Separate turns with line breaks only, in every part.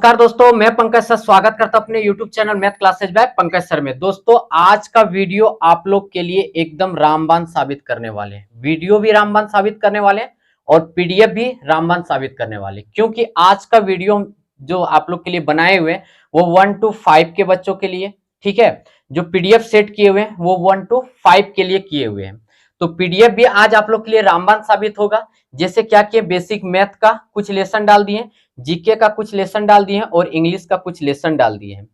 नमस्कार दोस्तों, मैं पंकज सर स्वागत करता हूं अपने YouTube channel math classes by Pankaj sir में। दोस्तों आज का वीडियो आप लोग के लिए एकदम रामबाण साबित करने वाले हैं। वीडियो भी रामबाण साबित करने वाले हैं और पीडीएफ भी रामबाण साबित करने वाले हैं, क्योंकि आज का वीडियो जो आप लोग के लिए बनाए हुए हैं वो 1 to 5 के बच्चों के लिए, ठीक है। जो पीडीएफ सेट किए हुए हैं वो 1 to 5 के लिए किए हुए हैं। तो पीडीएफ भी आज आप लोग के लिए रामबाण साबित होगा। जैसे क्या किए, बेसिक मैथ का कुछ लेसन डाल दिए, जीके का कुछ लेसन डाल दिए हैं और इंग्लिश का कुछ लेसन डाल दिए हैं।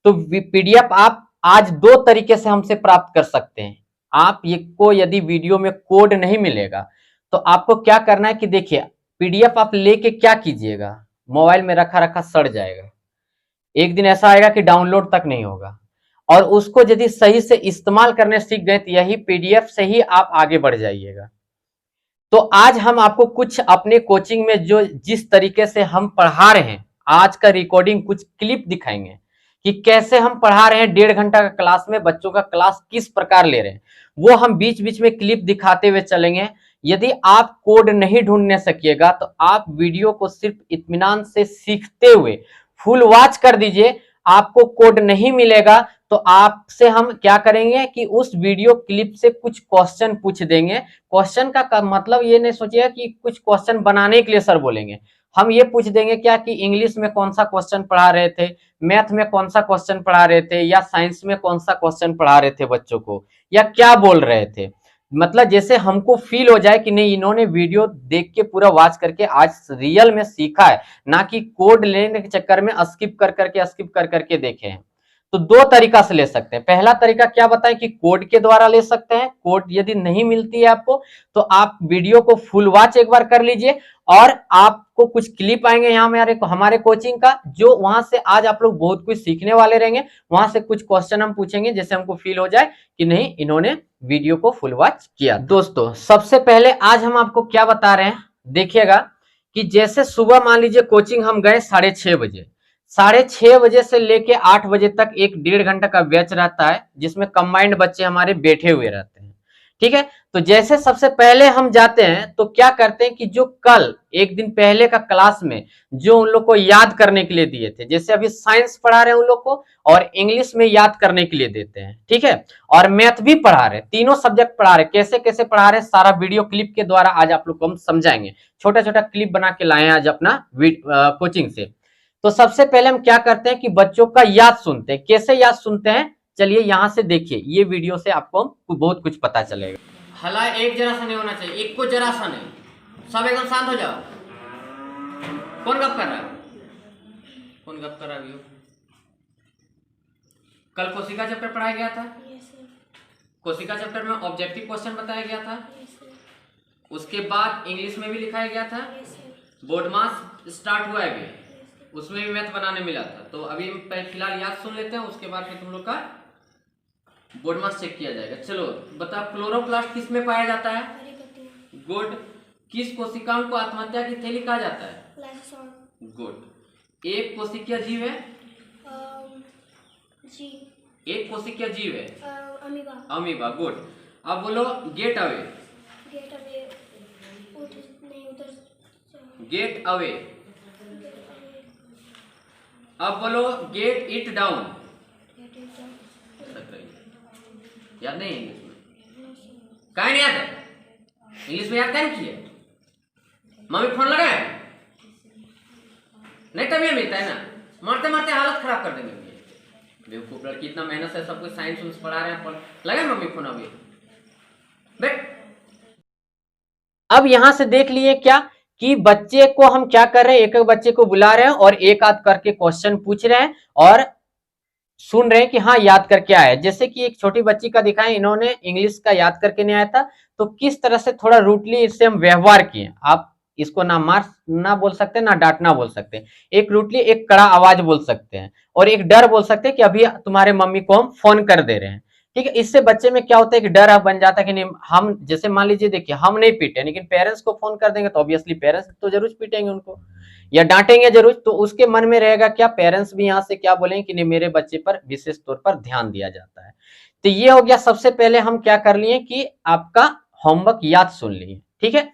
तो पीडीएफ आप आज दो तरीके से हमसे प्राप्त कर सकते हैं। आप ये को यदि वीडियो में कोड नहीं मिलेगा तो आपको क्या करना है कि देखिए, पीडीएफ आप लेके क्या कीजिएगा, मोबाइल में रखा रखा सड़ जाएगा। एक दिन ऐसा आएगा कि डाउनलोड तक नहीं होगा। और उसको यदि सही से इस्तेमाल करने सीख गए तो यही पीडीएफ से ही आप आगे बढ़ जाइएगा। तो आज हम आपको कुछ अपने कोचिंग में जो जिस तरीके से हम पढ़ा रहे हैं, आज का रिकॉर्डिंग कुछ क्लिप दिखाएंगे कि कैसे हम पढ़ा रहे हैं। 1.5 घंटा का क्लास में बच्चों का क्लास किस प्रकार ले रहे हैं, वो हम बीच बीच में क्लिप दिखाते हुए चलेंगे। यदि आप कोड नहीं ढूंढने सकिएगा तो आप वीडियो को सिर्फ इत्मीनान से सीखते हुए फुल वॉच कर दीजिए। आपको कोड नहीं मिलेगा तो आपसे हम क्या करेंगे कि उस वीडियो क्लिप से कुछ क्वेश्चन पूछ देंगे। क्वेश्चन का मतलब ये नहीं सोचिएगा कि कुछ क्वेश्चन बनाने के लिए सर बोलेंगे। हम ये पूछ देंगे क्या कि इंग्लिश में कौन सा क्वेश्चन पढ़ा रहे थे, मैथ में कौन सा क्वेश्चन पढ़ा रहे थे, या साइंस में कौन सा क्वेश्चन पढ़ा रहे थे बच्चों को, या क्या बोल रहे थे। मतलब जैसे हमको फील हो जाए कि नहीं, इन्होंने वीडियो देख के पूरा वॉच करके आज रियल में सीखा है, ना कि कोड लेने के चक्कर में स्किप कर करके देखे हैं। तो दो तरीका से ले सकते हैं। पहला तरीका क्या बताएं कि कोड के द्वारा ले सकते हैं। कोड यदि नहीं मिलती है आपको तो आप वीडियो को फुल वॉच एक बार कर लीजिए और आपको कुछ क्लिप आएंगे यहाँ हमारे कोचिंग का, जो वहां से आज आप लोग बहुत कुछ सीखने वाले रहेंगे। वहां से कुछ क्वेश्चन हम पूछेंगे जैसे हमको फील हो जाए कि नहीं, इन्होंने वीडियो को फुल वॉच किया। दोस्तों सबसे पहले आज हम आपको क्या बता रहे हैं, देखिएगा कि जैसे सुबह मान लीजिए कोचिंग हम गए 6:30 बजे, 6:30 बजे से लेके 8 बजे तक एक 1.5 घंटा का बैच रहता है, जिसमें कंबाइंड बच्चे हमारे बैठे हुए रहते हैं, ठीक है। तो जैसे सबसे पहले हम जाते हैं तो क्या करते हैं कि जो कल एक दिन पहले का क्लास में जो उन लोग को याद करने के लिए दिए थे, जैसे अभी साइंस पढ़ा रहे हैं उन लोग को और इंग्लिश में याद करने के लिए देते हैं, ठीक है, और मैथ भी पढ़ा रहे हैं, तीनों सब्जेक्ट पढ़ा रहे हैं। कैसे कैसे पढ़ा रहे हैं सारा वीडियो क्लिप के द्वारा आज आप लोग को हम समझाएंगे। छोटा छोटा क्लिप बना के लाए हैं आज अपना कोचिंग से। तो सबसे पहले हम क्या करते हैं कि बच्चों का याद सुनते हैं। कैसे याद सुनते हैं, चलिए यहां से देखिए, ये वीडियो से आपको बहुत कुछ पता चलेगा। हला एक जरा सा नहीं होना चाहिए, एक को जरा सा नहीं, सब एकदम शांत हो जाओ। कौन गप कर रहा है, कौन गप कर रहा है? कल कोशिका चैप्टर पढ़ाया गया था। कोशिका चैप्टर में ऑब्जेक्टिव क्वेश्चन बताया गया था। उसके बाद इंग्लिश में भी लिखाया गया था। बोर्ड मास स्टार्ट हुआ है, उसमें भी मैथ बनाने मिला था। तो अभी फिलहाल याद सुन लेते हैं, उसके बाद फिर तुम लोग का बोर्ड मास चेक किया जाएगा। चलो बताओ, क्लोरोप्लास्ट किस में पाया जाता है? गुड। किस कोशिकाओं को आत्महत्या की थैली कहा जाता है? गुड। एक कोशिकीय जीव है? एक कोशिकीय जीव है? अमीबा। गुड। अब बोलो गेट अवे। Get away. अब बोलो गेट इट डाउन। याद नहीं इंग्लिश में? काहे नहीं याद है? इंग्लिश में याद नहीं किया? मम्मी फोन लगाए नहीं, तब ये मिलता है ना, मारते मारते हालत खराब कर देंगे। बेवकूफ लड़की, इतना मेहनत से सब कुछ साइंस पढ़ा रहे हैं, लगे मम्मी फोन अभी बैठ। अब यहां से देख लिए क्या कि बच्चे को हम क्या कर रहे हैं, एक एक बच्चे को बुला रहे हैं और एक आध करके क्वेश्चन पूछ रहे हैं और सुन रहे हैं कि हाँ याद करके आया। जैसे कि एक छोटी बच्ची का दिखाएं, इन्होंने इंग्लिश का याद करके नहीं आया था, तो किस तरह से थोड़ा रूटली इससे हम व्यवहार किए। आप इसको ना मार ना बोल सकते, ना डांटना बोल सकते, एक रूटली एक कड़ा आवाज बोल सकते हैं और एक डर बोल सकते हैं कि अभी तुम्हारे मम्मी को हम फोन कर दे रहे हैं, ठीक है। इससे बच्चे में क्या होता है कि डर बन जाता है कि नहीं, हम जैसे मान लीजिए देखिए, हम नहीं पीटे लेकिन पेरेंट्स को फोन कर देंगे तो ऑब्वियसली पेरेंट्स तो जरूर पीटेंगे उनको या डांटेंगे जरूर। तो उसके मन में रहेगा क्या, पेरेंट्स भी यहाँ से क्या बोलेंगे कि नहीं, मेरे बच्चे पर विशेष तौर पर ध्यान दिया जाता है। तो ये हो गया, सबसे पहले हम क्या कर लिए कि आपका होमवर्क याद सुन लिए, ठीक है।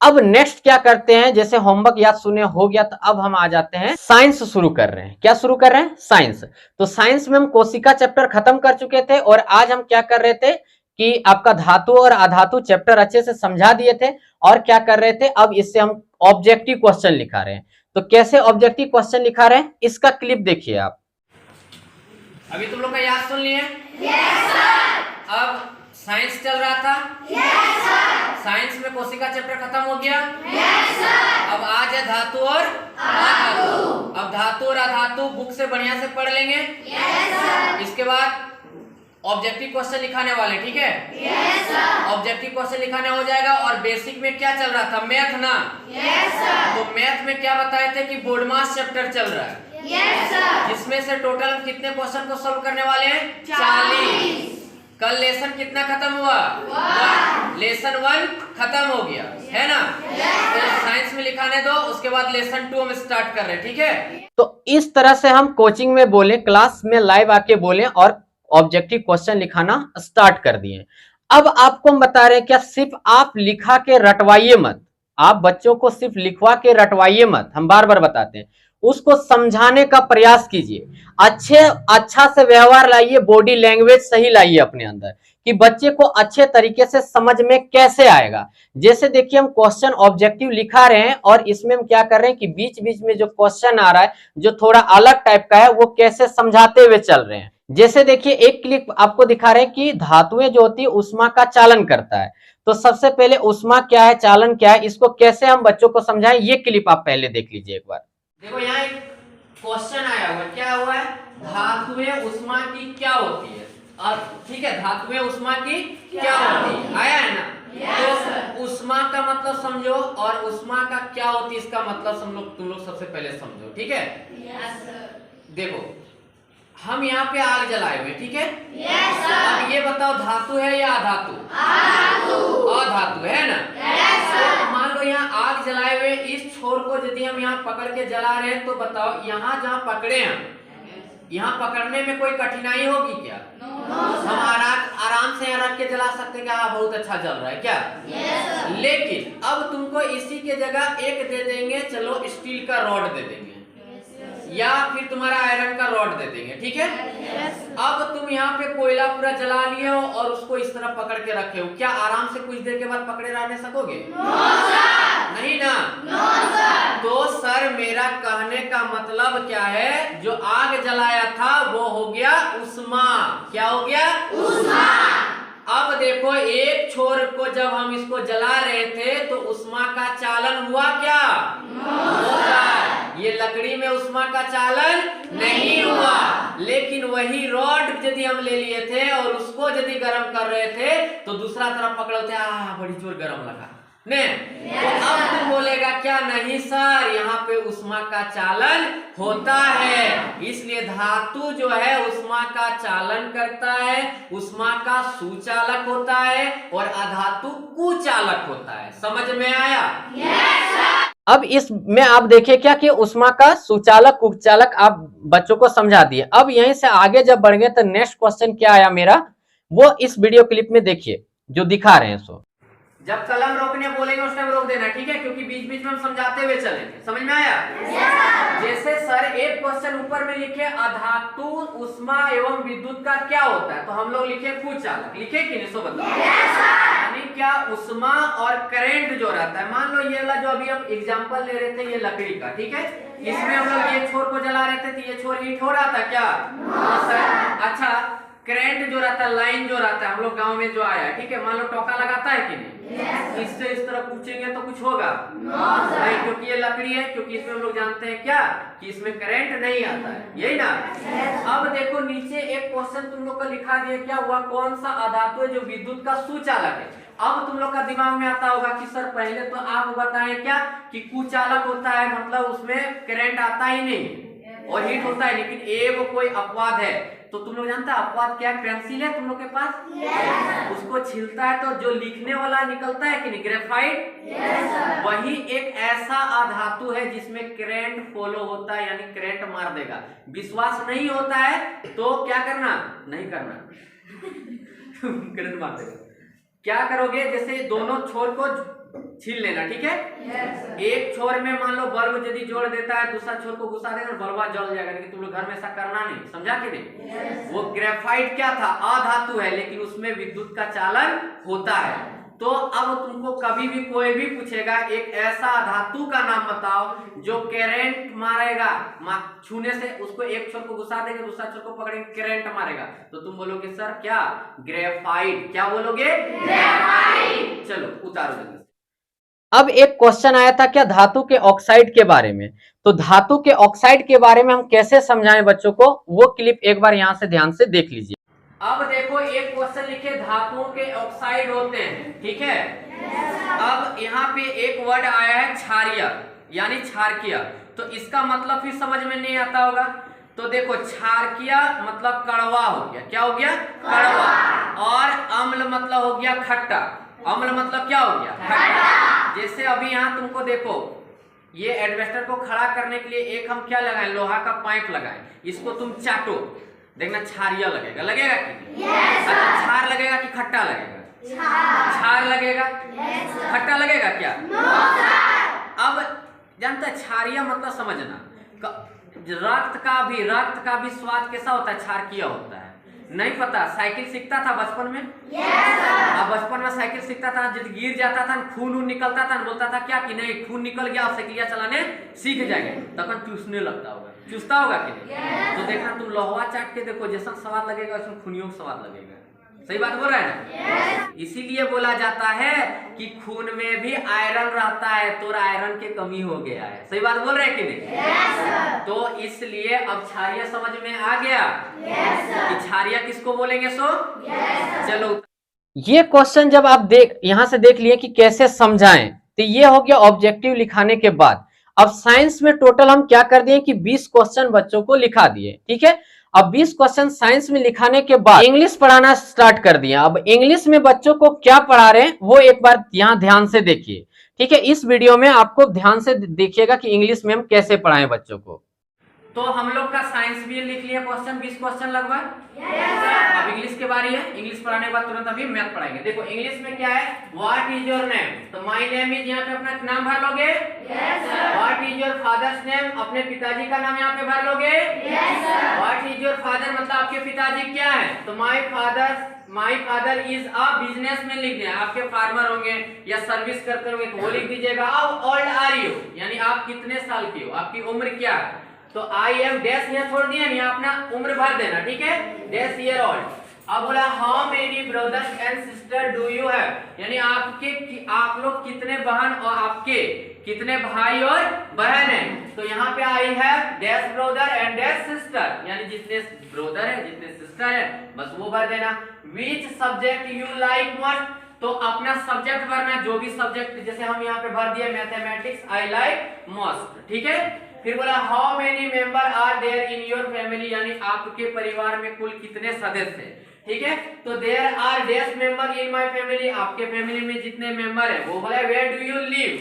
अब नेक्स्ट क्या करते हैं, जैसे होमवर्क याद सुने हो गया, तो अब हम आ जाते हैं साइंस शुरू कर रहे हैं। क्या शुरू कर रहे हैं? साइंस। तो साइंस में हम कोशिका चैप्टर खत्म कर चुके थे और आज हम क्या कर रहे थे कि आपका धातु और अधातु चैप्टर अच्छे से समझा दिए थे और क्या कर रहे थे, अब इससे हम ऑब्जेक्टिव क्वेश्चन लिखा रहे हैं। तो कैसे ऑब्जेक्टिव क्वेश्चन लिखा रहे हैं, इसका क्लिप देखिए आप। अभी तुम लोग का याद सुन लिए? Yes sir. अब साइंस चल रहा था? Yes sir. साइंस में कोशिका चैप्टर खत्म हो गया? Yes sir. अब आज है धातु और अधातु। अब धातु और अधातु बुक से बढ़िया से पढ़ लेंगे? Yes sir. इसके बाद ऑब्जेक्टिव क्वेश्चन लिखाने वाले, ठीक है? Yes sir. ऑब्जेक्टिव क्वेश्चन लिखाने हो जाएगा। और बेसिक में क्या चल रहा था? मैथ ना? Yes sir. तो मैथ में क्या बताए थे कि बोर्ड मास चैप्टर चल रहा है? Yes sir. जिसमें से टोटल कितने क्वेश्चन को सॉल्व करने वाले हैं? 40। कल लेसन कितना खत्म हुआ? 1। लेसन 1 खत्म हो गया है ना? तो साइंस में लिखाने दो, उसके बाद लेसन 2 हम स्टार्ट कर रहे हैं, ठीक है? तो इस तरह से हम कोचिंग में बोले, क्लास में लाइव आके बोले और ऑब्जेक्टिव क्वेश्चन लिखाना स्टार्ट कर दिए। अब आपको हम बता रहे हैं, क्या सिर्फ आप लिखा के रटवाइए मत, आप बच्चों को सिर्फ लिखवा के रटवाइए मत, हम बार बार बताते हैं, उसको समझाने का प्रयास कीजिए। अच्छा से व्यवहार लाइए, बॉडी लैंग्वेज सही लाइए अपने अंदर, कि बच्चे को अच्छे तरीके से समझ में कैसे आएगा। जैसे देखिए हम क्वेश्चन ऑब्जेक्टिव लिखा रहे हैं और इसमें हम क्या कर रहे हैं कि बीच बीच में जो क्वेश्चन आ रहा है जो थोड़ा अलग टाइप का है, वो कैसे समझाते हुए चल रहे हैं। जैसे देखिए एक क्लिप आपको दिखा रहे हैं कि धातुएं जो होती है उष्मा का चालन करता है। तो सबसे पहले उष्मा क्या है, चालन क्या है, इसको कैसे हम बच्चों को समझाएं, ये क्लिप आप पहले देख लीजिए एक बार। देखो यहाँ एक क्वेश्चन आया हुआ, क्या हुआ है? धातुएं उष्मा की क्या होती है? और ठीक है, धातुएं उष्मा की क्या होती है, आया है ना? तो उष्मा का मतलब समझो और उष्मा का क्या होती है इसका मतलब तुम लोग सबसे पहले समझो, ठीक है? देखो हम यहाँ पे आग जलाए हुए, ठीक है? Yes sir. अब ये बताओ धातु है या अधातु? अधातु है ना? Yes sir. तो मान लो यहाँ आग जलाए हुए इस छोर को यदि हम यहाँ पकड़ के जला रहे हैं, तो बताओ यहाँ जहाँ पकड़े हैं, यहाँ पकड़ने में कोई कठिनाई होगी क्या? हम आराम से यहाँ रख के जला सकते हैं, हाँ बहुत अच्छा जल रहा है क्या? यस। लेकिन अब तुमको इसी के जगह एक दे देंगे, चलो स्टील का रॉड दे देंगे या फिर तुम्हारा आयरन का रॉड दे देंगे, ठीक है? अब तुम यहाँ पे कोयला पूरा जला लिए हो और उसको इस तरह पकड़ के रखे हो, क्या आराम से कुछ देर के बाद पकड़े रहने सकोगे? नहीं ना? तो सर मेरा कहने का मतलब क्या है, जो आग जलाया था वो हो गया उष्मा। क्या हो गया? उष्मा। अब देखो एक छोर को जब हम इसको जला रहे थे तो उष्मा का चालन हुआ क्या? ये लकड़ी में उष्मा का चालन नहीं हुआ। लेकिन वही रॉड यदि हम ले लिए थे और उसको यदि गर्म कर रहे थे तो दूसरा तरफ पकड़े थे, बड़ी जोर गर्म लगा ने। तो अब तुम बोलेगा क्या? नहीं सर, यहाँ पे उष्मा का चालन होता है, इसलिए धातु जो है उष्मा का चालन करता है, उष्मा का सुचालक होता है और अधातु कुचालक होता है। समझ में आया? Yes sir. अब इसमें आप देखिए क्या कि उष्मा का सुचालक कुचालक आप बच्चों को समझा दिए। अब यहीं से आगे जब बढ़ गए तो नेक्स्ट क्वेश्चन क्या आया मेरा, वो इस वीडियो क्लिप में देखिए जो दिखा रहे हैं। सो जब कलम रोकने बोलेंगे उस टाइम रोक देना, ठीक है? क्योंकि बीच बीच में हम समझाते हुए चलेंगे। समझ में आया? जैसे सर एक क्वेश्चन ऊपर में लिखे अधातु उष्मा एवं विद्युत का क्या होता है, तो हम लोग लिखे कुचालक। लिखे कि नहीं? सो बताओ। यानी क्या उष्मा और करंट जो रहता है, मान लो ये वाला जो अभी हम एग्जांपल ले रहे थे ये लकड़ी का, ठीक है? इसमें हम लोग ये छोर को जला रहे थे तो ये छोर हीट हो रहा था क्या? अच्छा, करंट जो रहता है, लाइन जो रहता है, हम लोग गांव में जो आया है, ठीक है? मान लो टोका लगाता है कि नहीं? इससे इस तरह पूछेंगे तो कुछ होगा नहीं, क्योंकि ये लकड़ी है, क्योंकि इसमें हम लोग जानते हैं क्या कि इसमें करंट नहीं आता है, यही ना? अब देखो नीचे एक क्वेश्चन तुम लोग को लिखा दिया, क्या हुआ? कौन सा अधातु है जो विद्युत का सुचालक है? अब तुम लोग का दिमाग में आता होगा कि सर पहले तो आप बताएं क्या कि कुचालक होता है, मतलब उसमें करंट आता ही नहीं और हीट होता है, लेकिन एक कोई अपवाद है। तो तुम लोग जानते हैं अपवाद क्या है? पेंसिल है तुम लोग के पास? उसको छीलता है तो जो लिखने वाला निकलता है कि नहीं, ग्रेफाइट। वही एक ऐसा अधातु है जिसमें करंट फॉलो होता है, यानी करंट मार देगा। विश्वास नहीं होता है तो क्या करना? नहीं करना करंट मार देगा। क्या करोगे? जैसे दोनों छोर को छीन लेना, ठीक है। एक छोर में मान लो बल्ब यदि जोड़ देता है, दूसरा छोर को घुसा देगा, बल्ब जल जाएगा, लेकिन तुम लोग घर में ऐसा करना नहीं, समझा कि नहीं। वो ग्रेफाइट क्या था, अधातु है, लेकिन उसमें विद्युत का चालन होता है। तो अब तुमको कभी भी कोई भी पूछेगा एक ऐसा धातु का नाम बताओ जो करंट मारेगा, छूने से उसको एक छोर को घुसा देंगे, दूसरा छोर को पकड़ेंगे, करंट मारेगा, तो तुम बोलोगे सर क्या, ग्रेफाइट। क्या बोलोगे, ग्रेफाइट। चलो उतारो जल्दी। अब एक क्वेश्चन आया था क्या, धातु के ऑक्साइड के बारे में। तो धातु के ऑक्साइड के बारे में हम कैसे समझाएं बच्चों को, वो क्लिप एक बार यहां से ध्यान से देख लीजिए। अब देखो एक क्वेश्चन लिखे, धातुओं के ऑक्साइड होते हैं, ठीक है। अब यहाँ पे एक वर्ड आया है क्षारीय, यानी क्षारकीय, तो इसका मतलब फिर समझ में नहीं आता होगा। तो देखो क्षारकीय मतलब कड़वा हो गया, क्या हो गया, कड़वा। और अम्ल मतलब हो गया खट्टा, अम्ल मतलब क्या हो गया, खट्टा। जैसे अभी यहाँ तुमको देखो, ये एडवेस्टर को खड़ा करने के लिए एक हम क्या लगाए, लोहा का पाइप लगाए, इसको तुम चाटो, देखना क्षारीय लगेगा, लगेगा कि अच्छा क्षार लगेगा कि खट्टा लगेगा, क्षार लगेगा, खट्टा लगेगा क्या। अब जानते हैं क्षारीय मतलब समझना, रक्त का भी स्वाद कैसा होता है, क्षारकीय होता है। नहीं पता, साइकिल सीखता था बचपन में, अब बचपन में साइकिल सीखता था, जब गिर जाता था खून निकलता था, बोलता था क्या कि नहीं खून निकल गया और साइकिलिया चलाने सीख जाएंगे, तब चूसने लगता होगा, चूसता होगा कि नहीं। तो देखना तुम लोहा चाट के देखो, जैसा स्वाद लगेगा उसमें खूनियों का स्वाद लगेगा। सही बात बोल रहा है ना। इसीलिए बोला जाता है कि खून में भी आयरन रहता है, तो आयरन की कमी हो गया है। सही बात बोल रहे हैं कि नहीं। तो इसलिए अब क्षारीय समझ में आ गया कि क्षारीय किसको बोलेंगे। सो चलो ये क्वेश्चन जब आप यहां से देख लिए कि कैसे समझाएं, तो ये हो गया ऑब्जेक्टिव लिखाने के बाद। अब साइंस में टोटल हम क्या कर दिए कि 20 क्वेश्चन बच्चों को लिखा दिए, ठीक है। अब 20 क्वेश्चन साइंस में लिखाने के बाद इंग्लिश पढ़ाना स्टार्ट कर दिया। अब इंग्लिश में बच्चों को क्या पढ़ा रहे हैं वो एक बार यहाँ ध्यान से देखिए, ठीक है। इस वीडियो में आपको ध्यान से देखिएगा कि इंग्लिश में हम कैसे पढ़ाएं बच्चों को। तो हम लोग का साइंस भी लिख लिया क्वेश्चन, 20 क्वेश्चन लगभग। अब इंग्लिश के बारे है, इंग्लिश पढ़ाने के बाद तुरंत अभी मैथ पढ़ाएंगे। देखो इंग्लिश में क्या है, व्हाट इज योर नेम, तो माय नेम इज, यहाँ पे अपना नाम भर लोगे। What is your father's name, अपने पिताजी का नाम यहाँ पे भर लोगे। व्हाट इज योर फादर, मतलब आपके पिताजी क्या है, तो my father is a businessman लिख दिया, आपके फार्मर होंगे या सर्विस करते होंगे तो वो लिख दीजिएगा। हाउ ओल्ड आर यू, यानी आप कितने साल की हो, आपकी उम्र क्या है, तो आई एम डैश यहाँ छोड़ दिया, नहीं अपना उम्र भर देना, ठीक है, डैश ईयर ओल्ड। अब बोला how many brothers and sister do you have, यानी आप लोग कितने बहन और आपके कितने भाई और बहन हैं, तो यहाँ पे आई है dash brother and dash sister, यानी जितने ब्रदर है जितने सिस्टर है बस वो भर देना। Which subject you like most, तो अपना सब्जेक्ट भरना, जो भी सब्जेक्ट, जैसे हम यहाँ पे भर दिए मैथमेटिक्स आई लाइक मोस्ट, ठीक है। फिर बोला how many member are there in your family, यानी आपके परिवार में कुल कितने सदस्य हैं, ठीक है। तो there are dash member in my family, आपके फैमिली में जितने मेंबर है वो बोला where do you live,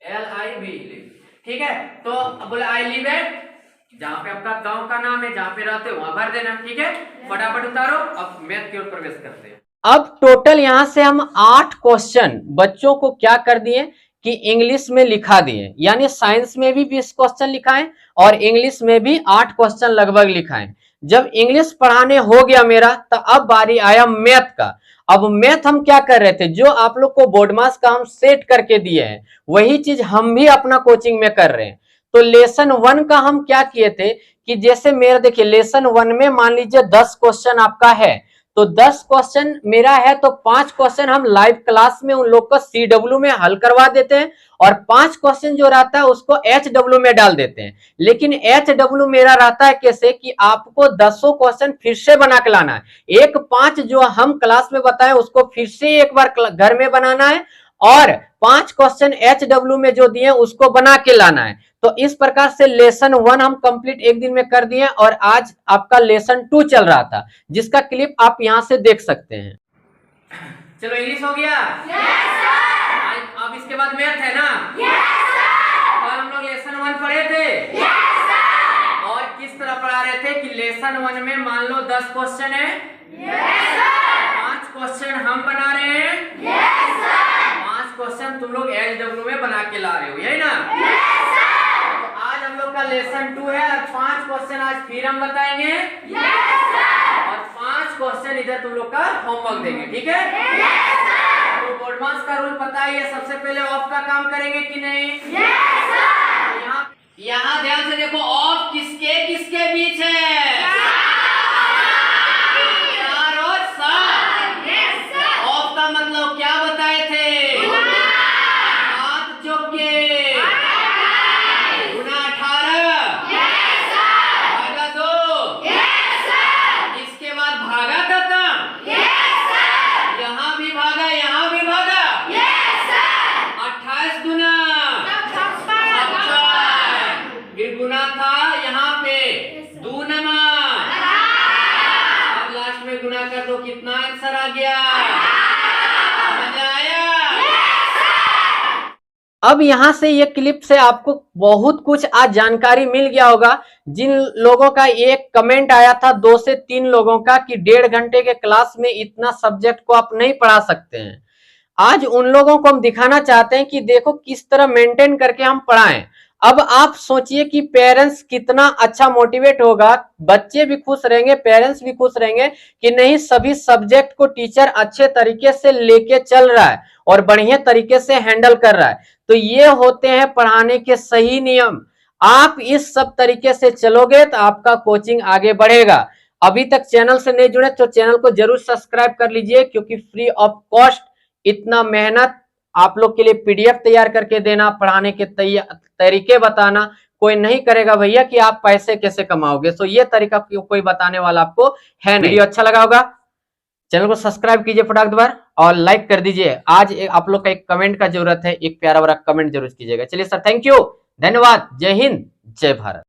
LIV live, ठीक है। तो बोला आई लिव एट, जहां पे आपका गांव का नाम है, जहां पे रहते हो वहां भर देना, ठीक है। फटाफट उतारो, अब मैथ की ओर प्रवेश करते हैं। अब टोटल यहां से हम 8 क्वेश्चन बच्चों को क्या कर दिए कि इंग्लिश में लिखा दिए, यानी साइंस में भी 20 क्वेश्चन लिखाएं और इंग्लिश में भी 8 क्वेश्चन लगभग लिखाएं। जब इंग्लिश पढ़ाने हो गया मेरा, तो अब बारी आया मैथ का। अब मैथ हम क्या कर रहे थे, जो आप लोग को बोर्ड मास का हम सेट करके दिए हैं वही चीज हम भी अपना कोचिंग में कर रहे हैं। तो लेसन 1 का हम क्या किए थे कि जैसे मेरा देखिए लेसन 1 में मान लीजिए 10 क्वेश्चन आपका है, तो 10 क्वेश्चन मेरा है तो 5 क्वेश्चन हम लाइव क्लास में उन लोग को CW में हल करवा देते हैं और 5 क्वेश्चन जो रहता है उसको HW में डाल देते हैं। लेकिन HW मेरा रहता है कैसे कि आपको 10 क्वेश्चन फिर से बना के लाना है, एक 5 जो हम क्लास में बताए उसको फिर से एक बार घर में बनाना है और 5 क्वेश्चन HW में जो दिए उसको बना के लाना है। तो इस प्रकार से लेसन 1 हम कंप्लीट एक दिन में कर दिए और आज आपका लेसन 2 चल रहा था, जिसका क्लिप आप यहां से देख सकते हैं। चलो इंग्लिश हो गया, yes, सर। अब इसके बाद मैथ है ना, yes, सर। और हम लोग लेसन 1 पढ़े थे, yes, सर। और किस तरह पढ़ा रहे थे कि लेसन 1 में मान लो 10 क्वेश्चन है, yes, सर। 5 क्वेश्चन हम बना रहे हैं, yes, सर। 5 क्वेश्चन तुम लोग एलडब्ल्यू में बना के ला रहे हो, यही ना? तो आज हम लोग का लेसन 2 है और 5 क्वेश्चन आज फिर हम बताएंगे और 5 क्वेश्चन इधर तुम लोग का होमवर्क देंगे, ठीक है? तो बोर्डमास का रूल पता ही है, सबसे पहले ऑफ का काम करेंगे कि नहीं? यहाँ ध्यान से देखो, ऑफ किसके किसके बीच है? 4 और 7। ऑफ का मतलब क्या बताए थे? 7 चौके गुना 18 भागा 2। इसके बाद भागा खत्म। यहाँ भी भागा, यहाँ भी भागा। 28 गुना फिर गुना था यहाँ पे 2 नंबर। अब लास्ट में गुना कर दो, कितना आंसर आ गया? मजा आया? अब यहाँ से ये क्लिप से आपको बहुत कुछ आज जानकारी मिल गया होगा। जिन लोगों का एक कमेंट आया था 2 से 3 लोगों का कि 1.5 घंटे के क्लास में इतना सब्जेक्ट को आप नहीं पढ़ा सकते हैं, आज उन लोगों को हम दिखाना चाहते हैं कि देखो किस तरह मेंटेन करके हम पढ़ाएं। अब आप सोचिए कि पेरेंट्स कितना अच्छा मोटिवेट होगा, बच्चे भी खुश रहेंगे, पेरेंट्स भी खुश रहेंगे कि नहीं सभी सब्जेक्ट को टीचर अच्छे तरीके से लेके चल रहा है और बढ़िया तरीके से हैंडल कर रहा है। तो ये होते हैं पढ़ाने के सही नियम। आप इस सब तरीके से चलोगे तो आपका कोचिंग आगे बढ़ेगा। अभी तक चैनल से नहीं जुड़े तो चैनल को जरूर सब्सक्राइब कर लीजिए, क्योंकि फ्री ऑफ कॉस्ट इतना मेहनत आप लोग के लिए पीडीएफ तैयार करके देना, पढ़ाने के तरीके बताना कोई नहीं करेगा भैया कि आप पैसे कैसे कमाओगे। सो ये तरीका कोई बताने वाला आपको है नहीं। वीडियो अच्छा लगा होगा, चैनल को सब्सक्राइब कीजिए फटाक द्वार और लाइक कर दीजिए। आज आप लोग का एक कमेंट का जरूरत है, एक प्यारा बड़ा कमेंट जरूर कीजिएगा। चलिए सर, थैंक यू, धन्यवाद, जय हिंद, जय भारत।